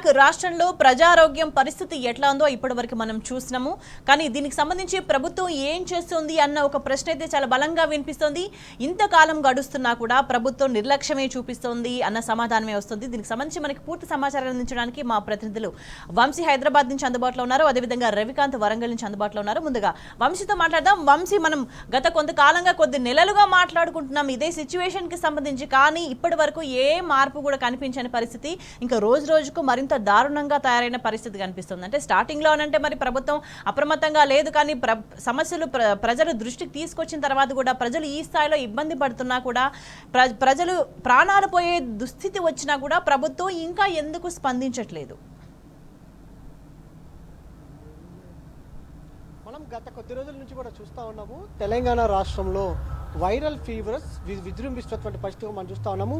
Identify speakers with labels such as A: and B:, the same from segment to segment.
A: Back రాష్ట్రంలో ప్రజారోగ్యం పరిస్థితి ఎట్లా ఉందో ఇప్పటివరకు మనం చూసినాము. కానీ దీనికి సంబంధించి ప్రభుత్వం ఏం చేస్తుంది అన్న ఒక ప్రశ్న అయితే చాలా బలంగా వినిపిస్తోంది. ఇంతకాలం గడుస్తున్నా కూడా ప్రభుత్వం నిర్లక్ష్యమే చూపిస్తోంది అన్న సమాధానమే వస్తుంది. దీనికి సంబంధించి మనకి పూర్తి సమాచారం అందించడానికి మా ప్రతినిధులు వంశీ హైదరాబాద్ నుంచి అందుబాటులో ఉన్నారు, అదేవిధంగా రవికాంత్ వరంగల్ నుంచి అందుబాటులో ఉన్నారు. ముందుగా వంశీతో మాట్లాడదాం. వంశీ, మనం గత కొంతకాలంగా కొద్ది నెలలుగా మాట్లాడుకుంటున్నాం ఇదే సిచ్యువేషన్ కి సంబంధించి, కానీ ఇప్పటి వరకు ఏ మార్పు కూడా కనిపించని పరిస్థితి, ఇంకా రోజు రోజుకు మరింత దారుణంగా తయారైన పరిస్థితి కనిపిస్తుంది. అంటే స్టార్టింగ్ లో అంటే మరి ప్రభుత్వం అప్రమత్తంగా లేదు, కానీ సమస్యలు ప్రజల దృష్టికి తీసుకొచ్చిన తర్వాత కూడా ప్రజలు ఈ స్థాయిలో ఇబ్బంది పడుతున్నా కూడా, ప్రజలు ప్రాణాలు పోయే దుస్థితి వచ్చినా కూడా ప్రభుత్వం ఇంకా ఎందుకు స్పందించట్లేదు?
B: మనం గత కొద్ది రోజుల నుంచి కూడా చూస్తూ ఉన్నాము, తెలంగాణ రాష్ట్రంలో వైరల్ ఫీవర్స్ విజృంభిస్తున్నటువంటి పరిస్థితి మనం చూస్తూ ఉన్నాము.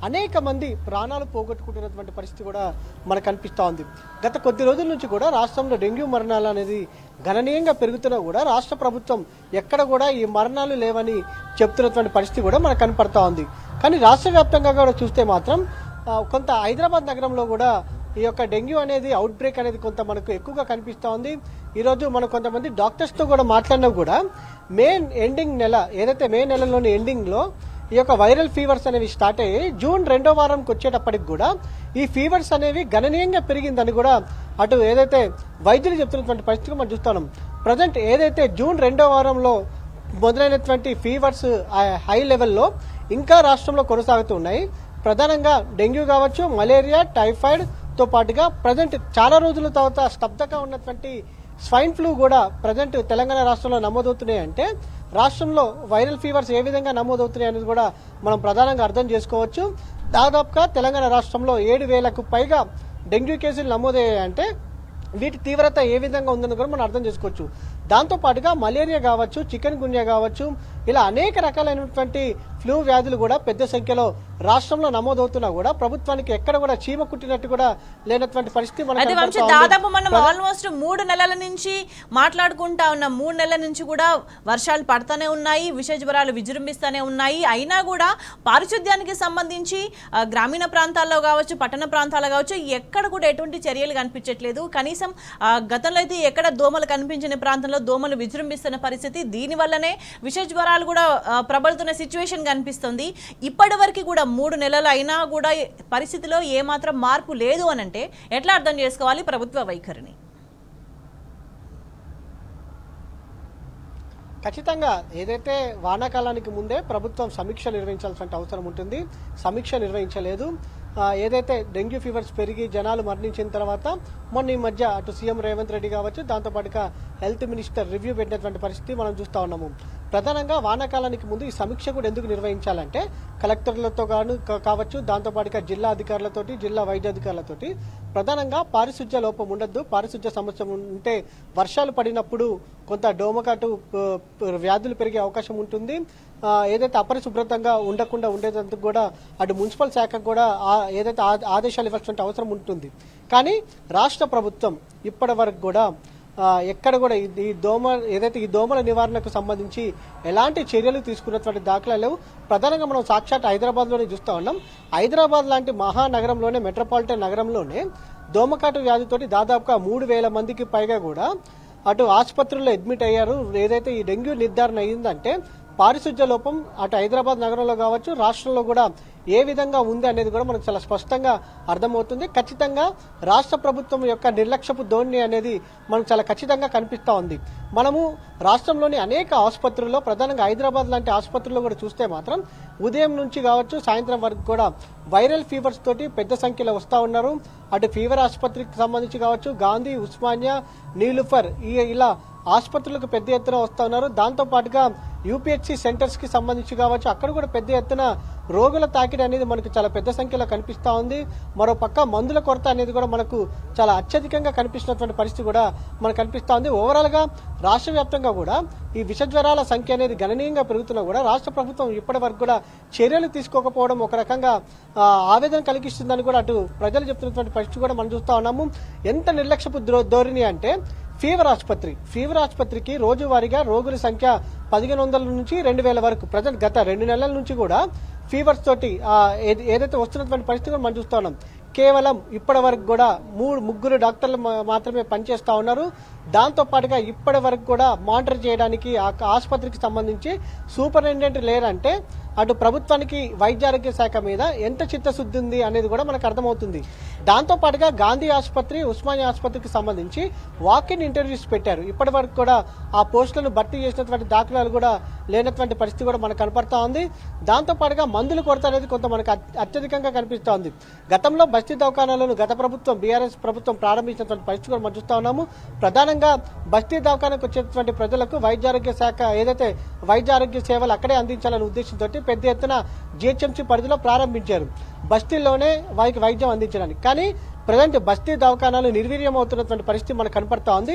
B: అనేక మంది ప్రాణాలు పోగొట్టుకుంటున్నటువంటి పరిస్థితి కూడా మనకు కనిపిస్తూ ఉంది. గత కొద్ది రోజుల నుంచి కూడా రాష్ట్రంలో డెంగ్యూ మరణాలు అనేది గణనీయంగా పెరుగుతున్నా కూడా రాష్ట్ర ప్రభుత్వం ఎక్కడ కూడా ఈ మరణాలు లేవని చెప్తున్నటువంటి పరిస్థితి కూడా మనకు కనపడతా ఉంది. కానీ రాష్ట్ర వ్యాప్తంగా కూడా చూస్తే మాత్రం కొంత హైదరాబాద్ నగరంలో కూడా ఈ యొక్క డెంగ్యూ అనేది అవుట్ బ్రేక్ అనేది కొంత మనకు ఎక్కువగా కనిపిస్తూ ఉంది. ఈరోజు మనం కొంతమంది డాక్టర్స్తో కూడా మాట్లాడినా కూడా మే ఎండింగ్ నెల, ఏదైతే మే నెలలోని ఎండింగ్లో ఈ యొక్క వైరల్ ఫీవర్స్ అనేవి స్టార్ట్ అయ్యి జూన్ 2వ వారంకి వచ్చేటప్పటికి కూడా ఈ ఫీవర్స్ అనేవి గణనీయంగా పెరిగిందని కూడా అటు ఏదైతే వైద్యులు చెప్తున్నటువంటి పరిస్థితిగా మనం చూస్తున్నాం. ప్రజెంట్ ఏదైతే జూన్ 2వ వారంలో మొదలైనటువంటి ఫీవర్స్ హై లెవెల్లో ఇంకా రాష్ట్రంలో కొనసాగుతూ ఉన్నాయి. ప్రధానంగా డెంగ్యూ కావచ్చు, మలేరియా, టైఫాయిడ్ తో పాటుగా ప్రజెంట్ చాలా రోజుల తర్వాత స్తబ్దగా ఉన్నటువంటి స్వైన్ ఫ్లూ కూడా ప్రజెంట్ తెలంగాణ రాష్ట్రంలో నమోదవుతున్నాయి. అంటే రాష్ట్రంలో వైరల్ ఫీవర్స్ ఏ విధంగా నమోదవుతున్నాయి అనేది కూడా మనం ప్రధానంగా అర్థం చేసుకోవచ్చు. దాదాపుగా తెలంగాణ రాష్ట్రంలో 7,000కు పైగా డెంగ్యూ కేసులు నమోదయ్యాయంటే వీటి తీవ్రత ఏ విధంగా ఉందని కూడా మనం అర్థం చేసుకోవచ్చు. దాంతో పాటుగా మలేరియా కావచ్చు, చికెన్ గున్యా కావచ్చు, ఇలా అనేక రకాలైనటువంటి ఫ్లూ వ్యాధులు కూడా పెద్ద సంఖ్యలో రాష్ట్రంలో నమోదవుతున్నా కూడా ప్రభుత్వానికి ఎక్కడ కూడా చీమ కుట్టినట్టు కూడా లేనటువంటి పరిస్థితి
A: దాదాపు మనం ఆల్మోస్ట్ 3 నెలల నుంచి మాట్లాడుకుంటా ఉన్నాం. 3 నెలల నుంచి కూడా వర్షాలు పడతానే ఉన్నాయి, విష జ్వరాలు విజృంభిస్తూనే ఉన్నాయి. అయినా కూడా పారిశుద్ధ్యానికి సంబంధించి గ్రామీణ ప్రాంతాల్లో కావచ్చు, పట్టణ ప్రాంతాల్లో కావచ్చు, ఎక్కడ కూడా ఎటువంటి చర్యలు కనిపించట్లేదు. కనీసం గతంలో అయితే ఎక్కడ దోమలు కనిపించిన ప్రాంతంలో దోమలు విజృంభిస్తున్న పరిస్థితి, దీని వల్లనే విష జ్వరాలు కూడా ప్రబలుతున్న సిచ్యువేషన్ కనిపిస్తుంది. ఇప్పటి వరకు కూడా 3 నెలలు అయినా కూడా పరిస్థితిలో ఏమాత్రం మార్పు లేదు అని అంటే ఎట్లా అర్థం చేసుకోవాలి ప్రభుత్వ వైఖరిని?
B: ఖచ్చితంగా ఏదైతే వానాకాలానికి ముందే ప్రభుత్వం సమీక్ష నిర్వహించాల్సిన అవసరం ఉంటుంది, సమీక్ష నిర్వహించలేదు. ఏదైతే డెంగ్యూ ఫీవర్స్ పెరిగి జనాలు మరణించిన తర్వాత మొన్న ఈ మధ్య అటు సీఎం రేవంత్ రెడ్డి కావచ్చు, దాంతోపాటుగా హెల్త్ మినిస్టర్ రివ్యూ పెట్టినటువంటి పరిస్థితి మనం చూస్తూ ఉన్నాము. ప్రధానంగా వానాకాలానికి ముందు ఈ సమీక్ష కూడా ఎందుకు నిర్వహించాలంటే కలెక్టర్లతో కావచ్చు, దాంతోపాటుగా జిల్లా అధికారులతోటి, జిల్లా వైద్య అధికారులతోటి ప్రధానంగా పారిశుధ్య లోపం ఉండద్దు, పారిశుధ్య సమస్య ఉంటే వర్షాలు పడినప్పుడు కొంత డోమకాటు వ్యాధులు పెరిగే అవకాశం ఉంటుంది. ఏదైతే అపరిశుభ్రతంగా ఉండకుండా ఉండేందుకు కూడా అటు మున్సిపల్ శాఖకు కూడా ఏదైతే ఆదేశాలు ఇవ్వాల్సిన అవసరం ఉంటుంది. కానీ రాష్ట్ర ప్రభుత్వం ఇప్పటి వరకు కూడా ఎక్కడ కూడా ఈ దోమల నివారణకు సంబంధించి ఎలాంటి చర్యలు తీసుకున్నటువంటి దాఖలా లేవు. ప్రధానంగా మనం సాక్షాత్ హైదరాబాద్లోనే చూస్తూ ఉన్నాం. హైదరాబాద్ లాంటి మహానగరంలోనే, మెట్రోపాలిటన్ నగరంలోనే దోమకాటు వ్యాధితోటి దాదాపుగా 3,000 మందికి పైగా కూడా అటు ఆసుపత్రుల్లో అడ్మిట్ అయ్యారు. ఏదైతే ఈ డెంగ్యూ నిర్ధారణ అయిందంటే పారిశుధ్య లోపం అటు హైదరాబాద్ నగరంలో కావచ్చు, రాష్ట్రంలో కూడా ఏ విధంగా ఉంది అనేది కూడా మనకు చాలా స్పష్టంగా అర్థమవుతుంది. ఖచ్చితంగా రాష్ట్ర ప్రభుత్వం యొక్క నిర్లక్ష్యపు ధోరణి అనేది మనకు చాలా ఖచ్చితంగా కనిపిస్తూ ఉంది. మనము రాష్ట్రంలోని అనేక ఆసుపత్రుల్లో, ప్రధానంగా హైదరాబాద్ లాంటి ఆసుపత్రుల్లో కూడా చూస్తే మాత్రం ఉదయం నుంచి కావచ్చు, సాయంత్రం వరకు కూడా వైరల్ ఫీవర్స్ తోటి పెద్ద సంఖ్యలో వస్తూ ఉన్నారు. అటు ఫీవర్ ఆసుపత్రికి సంబంధించి కావచ్చు, గాంధీ, ఉస్మానియా, నీలుఫర్ ఇలా ఆసుపత్రులకు పెద్ద ఎత్తున వస్తూ ఉన్నారు. దాంతో పాటుగా యూపీహెచ్సి సెంటర్స్ కి సంబంధించి కావచ్చు, అక్కడ కూడా పెద్ద ఎత్తున రోగుల తాకిడి అనేది మనకు చాలా పెద్ద సంఖ్యలో కనిపిస్తూ ఉంది. మరో పక్క మందుల కొరత అనేది కూడా మనకు చాలా అత్యధికంగా కనిపిస్తున్నటువంటి పరిస్థితి కూడా మనకు కనిపిస్తూ ఉంది. ఓవరాల్ గా రాష్ట్ర వ్యాప్తంగా కూడా ఈ విష జ్వరాల సంఖ్య అనేది గణనీయంగా పెరుగుతున్నా కూడా రాష్ట్ర ప్రభుత్వం ఇప్పటి వరకు కూడా చర్యలు తీసుకోకపోవడం ఒక రకంగా ఆవేదన కలిగిస్తుందని కూడా అటు ప్రజలు చెప్తున్నటువంటి పరిస్థితి కూడా మనం చూస్తూ ఉన్నాము. ఎంత నిర్లక్ష్యపు ధోరణి అంటే ఫీవర్ ఆసుపత్రికి రోజువారీగా రోగుల సంఖ్య 1,500 నుంచి 2,000 వరకు ప్రజెంట్ గత 2 నెలల నుంచి కూడా ఫీవర్స్ తోటి ఏదైతే వస్తున్నటువంటి పరిస్థితి మనం చూస్తూ ఉన్నాం. కేవలం ఇప్పటి వరకు కూడా ముగ్గురు డాక్టర్లు మాత్రమే పనిచేస్తా ఉన్నారు. దాంతో పాటుగా ఇప్పటి వరకు కూడా మానిటర్ చేయడానికి ఆ ఆసుపత్రికి సంబంధించి సూపరింటెండెంట్ లేరంటే అటు ప్రభుత్వానికి వైద్య ఆరోగ్య శాఖ మీద ఎంత చిత్తశుద్ధి ఉంది అనేది కూడా మనకు అర్థమవుతుంది. దాంతో పాటుగా గాంధీ ఆసుపత్రి, ఉస్మానియా ఆసుపత్రికి సంబంధించి వాక్-ఇన్ ఇంటర్వ్యూస్ పెట్టారు. ఇప్పటి వరకు కూడా ఆ పోస్టులను భర్తీ చేసినటువంటి దాఖలాలు కూడా లేనటువంటి పరిస్థితి కూడా మనకు కనపడతా ఉంది. దాంతో పాటుగా మందుల కొరత అనేది కొంత మనకు అత్యధికంగా కనిపిస్తూ ఉంది. గతంలో బస్తీ దవాఖానాలను గత ప్రభుత్వం బీఆర్ఎస్ ప్రభుత్వం ప్రారంభించినటువంటి పరిస్థితి కూడా మనం చూస్తా ఉన్నాము. ప్రధానంగా బస్తీ దవాఖానకు వచ్చేటువంటి ప్రజలకు వైద్య ఆరోగ్య శాఖ ఏదైతే వైద్య ఆరోగ్య సేవలు అక్కడే అందించాలనే ఉద్దేశంతో పెద్ద ఎత్తున జిహెచ్ఎంసీ పరిధిలో ప్రారంభించారు బస్తీల్లోనే వారికి వైద్యం అందించడానికి. కానీ ప్రజెంట్ బస్తీ దవాఖానాలు నిర్వీర్యం అవుతున్నటువంటి పరిస్థితి మనకు కనపడతా ఉంది.